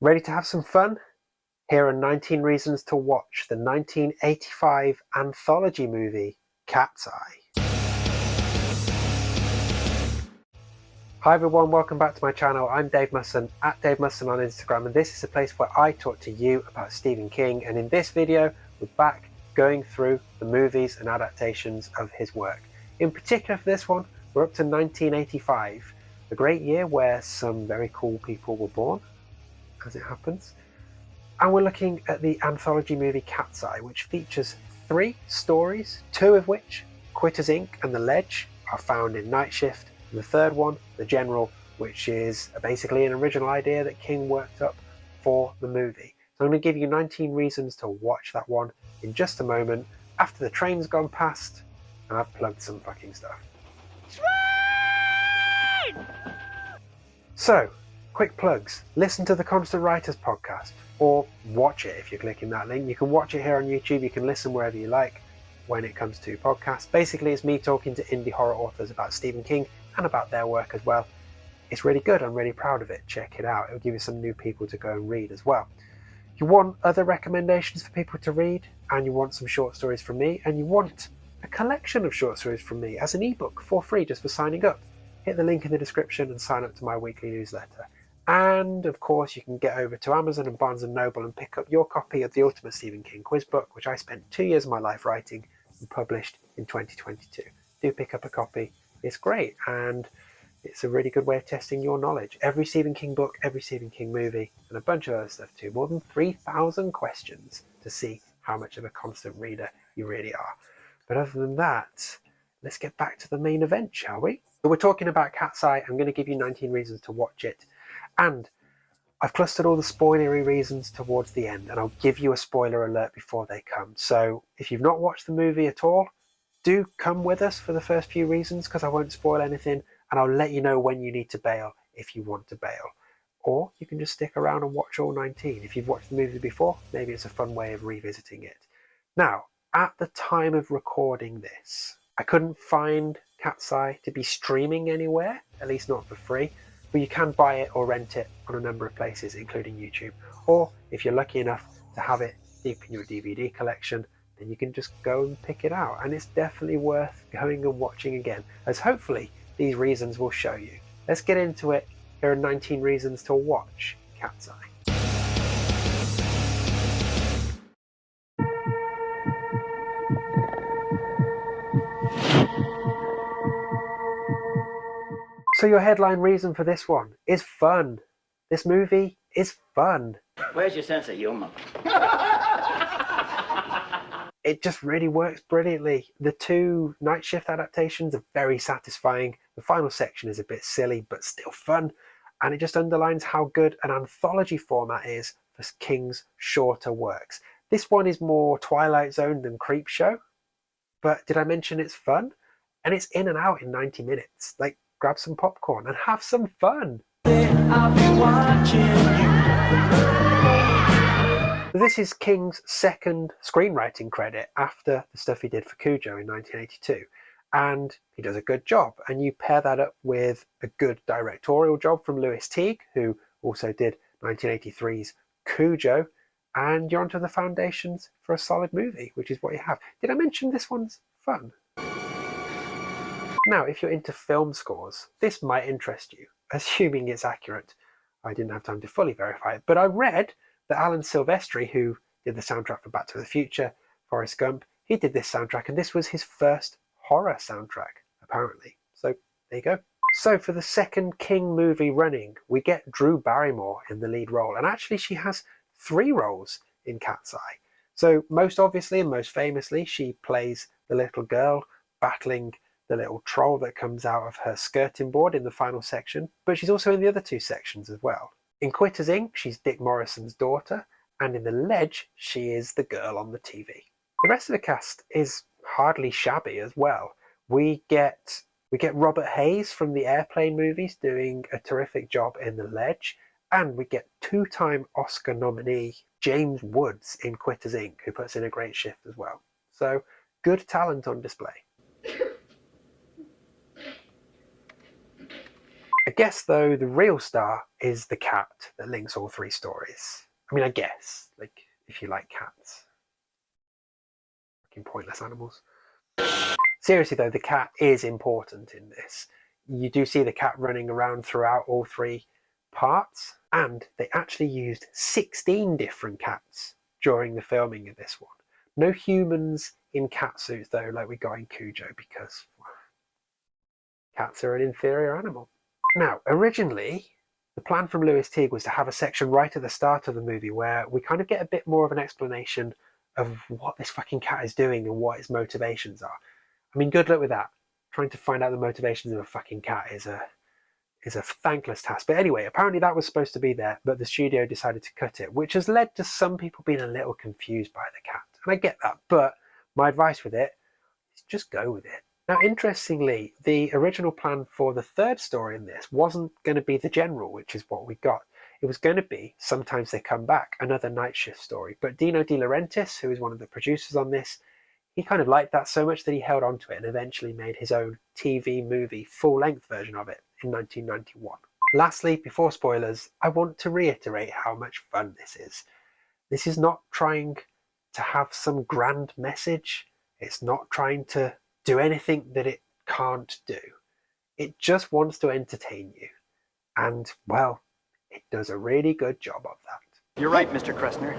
Ready to have some fun? Here are 19 reasons to watch the 1985 anthology movie, Cat's Eye. Hi everyone, welcome back to my channel. I'm Dave Musson, at Dave Musson on Instagram, and this is a place where I talk to you about Stephen King, and in this video, we're back going through the movies and adaptations of his work. In particular for this one, we're up to 1985, the great year where some very cool people were born, as it happens. And we're looking at the anthology movie Cat's Eye, which features 3 stories, 2 of which, Quitters Inc. and The Ledge, are found in Night Shift, and the third one, The General, which is basically an original idea that King worked up for the movie. So I'm going to give you 19 reasons to watch that one in just a moment, after the train's gone past, and I've plugged some fucking stuff. Train! So, quick plugs. Listen to the Constant Writers podcast, or watch it if you're clicking that link. You can watch it here on YouTube, you can listen wherever you like when it comes to podcasts. Basically, it's me talking to indie horror authors about Stephen King and about their work as well. It's really good, I'm really proud of it. Check it out, it'll give you some new people to go and read as well. You want other recommendations for people to read, and you want some short stories from me, and you want a collection of short stories from me as an ebook for free just for signing up. Hit the link in the description and sign up to my weekly newsletter. And of course you can get over to Amazon and Barnes & Noble and pick up your copy of the Ultimate Stephen King quiz book, which I spent 2 years of my life writing and published in 2022. Do pick up a copy, it's great, and it's a really good way of testing your knowledge. Every Stephen King book, every Stephen King movie, and a bunch of other stuff too. More than 3,000 questions to see how much of a constant reader you really are. But other than that, let's get back to the main event, shall we? So we're talking about Cat's Eye. I'm going to give you 19 reasons to watch it. And I've clustered all the spoilery reasons towards the end, and I'll give you a spoiler alert before they come. So if you've not watched the movie at all, do come with us for the first few reasons, because I won't spoil anything, and I'll let you know when you need to bail if you want to bail. Or you can just stick around and watch all 19. If you've watched the movie before, maybe it's a fun way of revisiting it. Now, at the time of recording this, I couldn't find Cat's Eye to be streaming anywhere, at least not for free, but you can buy it or rent it on a number of places, including YouTube. Or if you're lucky enough to have it deep in your DVD collection, then you can just go and pick it out. And it's definitely worth going and watching again, as hopefully these reasons will show you. Let's get into it. Here are 19 reasons to watch Cat's Eye. So your headline reason for this one is fun. This movie is fun. Where's your sense of humor? It just really works brilliantly. The 2 Night Shift adaptations are very satisfying. The final section is a bit silly, but still fun. And it just underlines how good an anthology format is for King's shorter works. This one is more Twilight Zone than Creepshow. But did I mention it's fun? And it's in and out in 90 minutes. Like, grab some popcorn and have some fun. I'll be watching you. This is King's second screenwriting credit after the stuff he did for Cujo in 1982. And he does a good job. And you pair that up with a good directorial job from Lewis Teague, who also did 1983's Cujo, and you're onto the foundations for a solid movie, which is what you have. Did I mention this one's fun? Now, if you're into film scores, this might interest you, assuming it's accurate. I didn't have time to fully verify it, but I read that Alan Silvestri, who did the soundtrack for Back to the Future, Forrest Gump, he did this soundtrack, and this was his first horror soundtrack, apparently. So there you go. So for the second King movie running, we get Drew Barrymore in the lead role, and actually she has 3 roles in Cat's Eye. So most obviously and most famously, she plays the little girl battling the little troll that comes out of her skirting board in the final section, but she's also in the other 2 sections as well. In Quitters Inc., she's Dick Morrison's daughter, and in The Ledge, she is the girl on the TV. The rest of the cast is hardly shabby as well. We get Robert Hayes from the Airplane movies doing a terrific job in The Ledge, and we get 2-time Oscar nominee James Woods in Quitters Inc., who puts in a great shift as well. So, good talent on display. I guess, though, the real star is the cat that links all three stories. I mean, I guess, like, if you like cats. Fucking pointless animals. Seriously, though, the cat is important in this. You do see the cat running around throughout all three parts, and they actually used 16 different cats during the filming of this one. No humans in cat suits, though, like we got in Cujo, because cats are an inferior animal. Now, originally, the plan from Lewis Teague was to have a section right at the start of the movie where we kind of get a bit more of an explanation of what this fucking cat is doing and what its motivations are. I mean, good luck with that. Trying to find out the motivations of a fucking cat is a thankless task. But anyway, apparently that was supposed to be there, but the studio decided to cut it, which has led to some people being a little confused by the cat. And I get that, but my advice with it is just go with it. Now, interestingly, the original plan for the third story in this wasn't going to be the general, which is what we got. It was going to be Sometimes They Come Back, another night shift story. But Dino De Laurentiis, who is one of the producers on this, he kind of liked that so much that he held on to it and eventually made his own TV movie full-length version of it in 1991. Lastly, before spoilers, I want to reiterate how much fun this is. This is not trying to have some grand message. It's not trying to do anything that it can't do. It just wants to entertain you. And, well, it does a really good job of that. You're right, Mr. Kressner.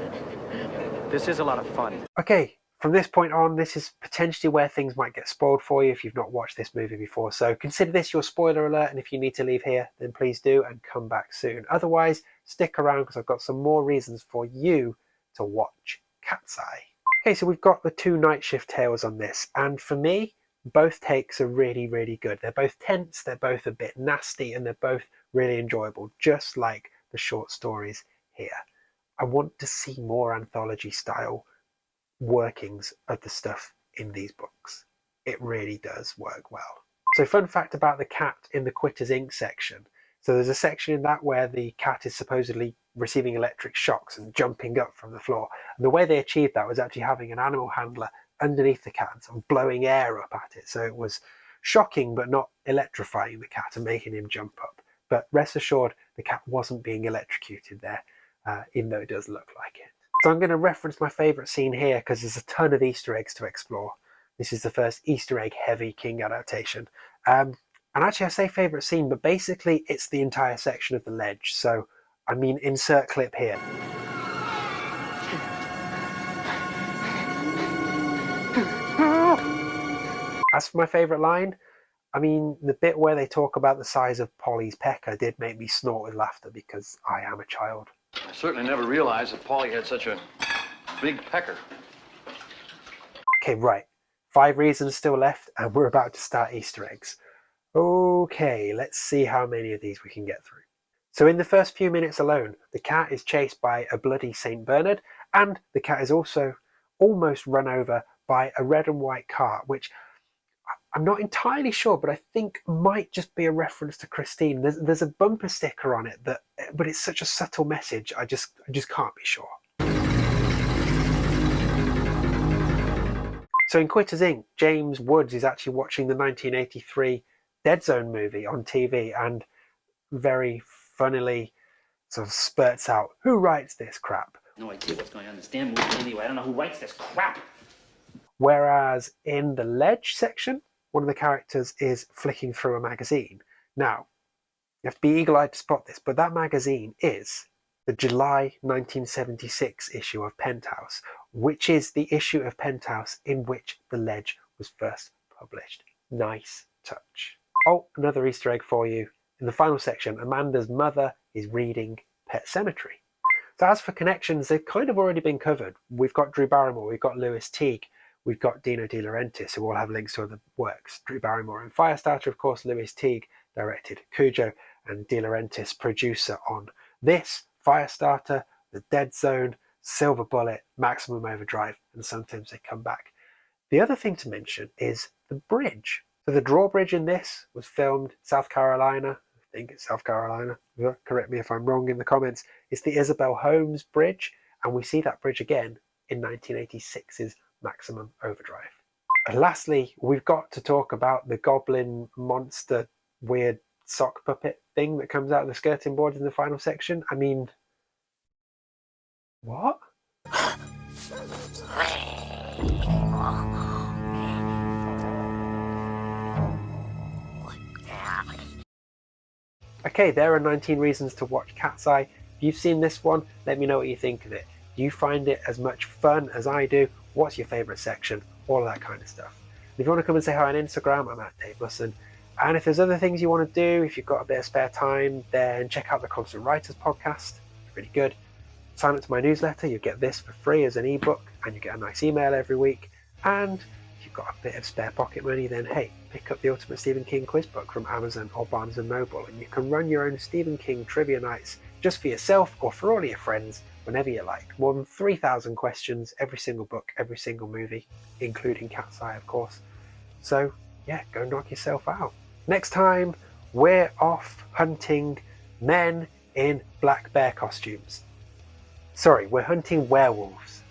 This is a lot of fun. Okay, from this point on, this is potentially where things might get spoiled for you if you've not watched this movie before. So consider this your spoiler alert, and if you need to leave here, then please do and come back soon. Otherwise, stick around because I've got some more reasons for you to watch Cat's Eye. Okay, so we've got the two night shift tales on this, and for me, both takes are really, really good. They're both tense, they're both a bit nasty, and they're both really enjoyable, just like the short stories here. I want to see more anthology style workings of the stuff in these books. It really does work well. So, fun fact about the cat in the Quitters Inc. section. So there's a section in that where the cat is supposedly receiving electric shocks and jumping up from the floor. And the way they achieved that was actually having an animal handler underneath the cat and sort of blowing air up at it. So it was shocking but not electrifying the cat and making him jump up. But rest assured, the cat wasn't being electrocuted there, even though it does look like it. So I'm going to reference my favourite scene here because there's a ton of Easter eggs to explore. This is the first Easter egg heavy King adaptation. And actually I say favourite scene, but basically it's the entire section of the ledge. So, I mean, insert clip here. As for my favourite line, I mean, the bit where they talk about the size of Polly's pecker did make me snort with laughter because I am a child. I certainly never realized that Polly had such a big pecker. Okay, right. 5 reasons still left, and we're about to start Easter eggs. Okay, let's see how many of these we can get through. So in the first few minutes alone, the cat is chased by a bloody St. Bernard, and the cat is also almost run over by a red and white car, which I'm not entirely sure, but I think might just be a reference to Christine. There's a bumper sticker on it, but it's such a subtle message, I just can't be sure. So in Quitters Inc., James Woods is actually watching the 1983 Dead Zone movie on TV and very funnily sort of spurts out, "Who writes this crap?" No idea what's going on in this damn movie anyway. I don't know who writes this crap. Whereas in the Ledge section, one of the characters is flicking through a magazine. Now, you have to be eagle-eyed to spot this, but that magazine is the July 1976 issue of Penthouse, which is the issue of Penthouse in which The Ledge was first published. Nice touch. Oh, another Easter egg for you. In the final section, Amanda's mother is reading Pet Sematary. So as for connections, they've kind of already been covered. We've got Drew Barrymore, we've got Lewis Teague, we've got Dino De Laurentiis, who all have links to other works. Drew Barrymore and Firestarter, of course. Lewis Teague directed Cujo, and De Laurentiis producer on this, Firestarter, The Dead Zone, Silver Bullet, Maximum Overdrive, and Sometimes They Come Back. The other thing to mention is the bridge. So the drawbridge in this was filmed South Carolina. I think it's South Carolina. Correct me if I'm wrong in the comments. It's the Isabel Holmes Bridge, and we see that bridge again in 1986's Maximum Overdrive. And lastly, we've got to talk about the goblin monster weird sock puppet thing that comes out of the skirting board in the final section. I mean, what? Okay, there are 19 reasons to watch Cat's Eye. If you've seen this one, let me know what you think of it. Do you find it as much fun as I do? What's your favourite section? All of that kind of stuff. And if you want to come and say hi on Instagram, I'm at Dave Musson. And if there's other things you want to do, if you've got a bit of spare time, then check out the Constant Writers podcast. It's really good. Sign up to my newsletter, you get this for free as an ebook, and you get a nice email every week. And if you've got a bit of spare pocket money, then hey, pick up the Ultimate Stephen King quiz book from Amazon or Barnes & Noble, and you can run your own Stephen King trivia nights just for yourself or for all of your friends whenever you like. More than 3,000 questions, every single book, every single movie, including Cat's Eye, of course. So yeah, go knock yourself out. Next time, we're off hunting men in black bear costumes. Sorry, we're hunting werewolves.